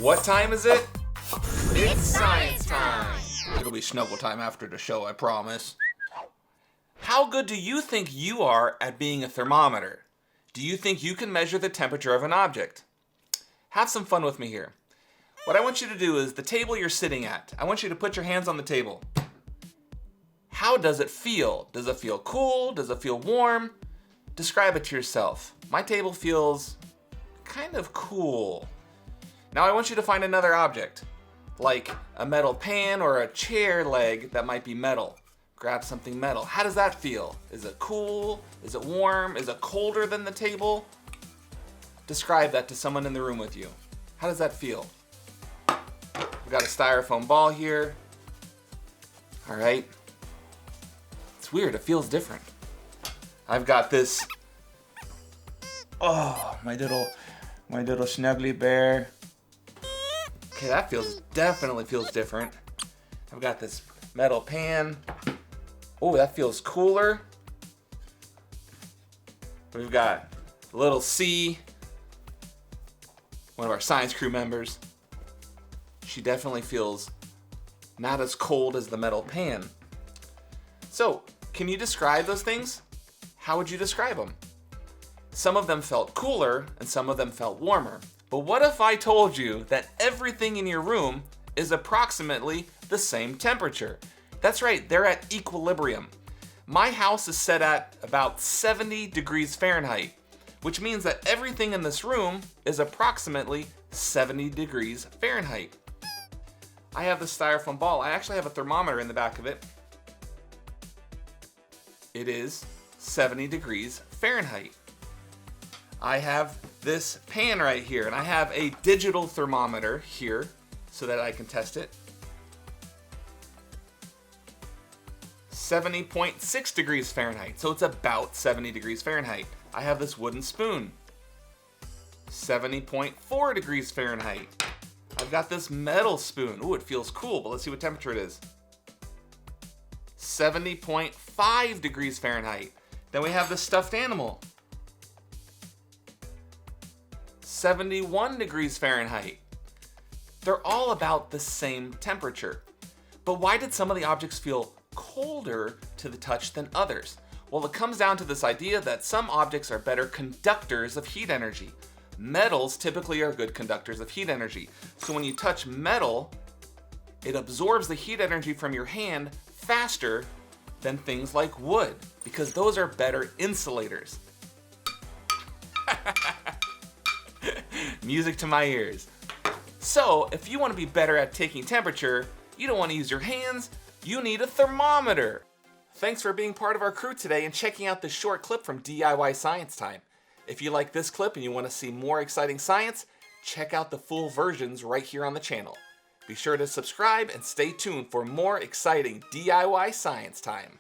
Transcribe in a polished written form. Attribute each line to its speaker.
Speaker 1: What time is it? It's science time! It'll be snuggle time after the show, I promise. How good do you think you are at being a thermometer? Do you think you can measure the temperature of an object? Have some fun with me here. What I want you to do is the table you're sitting at. I want you to put your hands on the table. How does it feel? Does it feel cool? Does it feel warm? Describe it to yourself. My table feels kind of cool. Now I want you to find another object, like a metal pan or a chair leg that might be metal. Grab something metal. How does that feel? Is it cool? Is it warm? Is it colder than the table? Describe that to someone in the room with you. How does that feel? We've got a styrofoam ball here. All right. It's weird, it feels different. I've got this, my little snuggly bear. Okay, that definitely feels different. I've got this metal pan. Oh, that feels cooler. We've got little C, one of our science crew members. She definitely feels not as cold as the metal pan. So, can you describe those things? How would you describe them? Some of them felt cooler and some of them felt warmer. But what if I told you that everything in your room is approximately the same temperature? That's right, they're at equilibrium. My house is set at about 70 degrees Fahrenheit, which means that everything in this room is approximately 70 degrees Fahrenheit. I have the styrofoam ball. I actually have a thermometer in the back of it. It is 70 degrees Fahrenheit. I have this pan right here, and I have a digital thermometer here so that I can test it. 70.6 degrees Fahrenheit, so it's about 70 degrees Fahrenheit. I have this wooden spoon. 70.4 degrees Fahrenheit. I've got this metal spoon. Ooh, it feels cool, but let's see what temperature it is. 70.5 degrees Fahrenheit. Then we have this stuffed animal. 71 degrees Fahrenheit. They're all about the same temperature. But why did some of the objects feel colder to the touch than others? Well, it comes down to this idea that some objects are better conductors of heat energy. Metals typically are good conductors of heat energy. So when you touch metal, it absorbs the heat energy from your hand faster than things like wood, because those are better insulators. Music to my ears. So, if you want to be better at taking temperature, you don't want to use your hands, you need a thermometer. Thanks for being part of our crew today and checking out this short clip from DIY Science Time. If you like this clip and you want to see more exciting science, check out the full versions right here on the channel. Be sure to subscribe and stay tuned for more exciting DIY Science Time.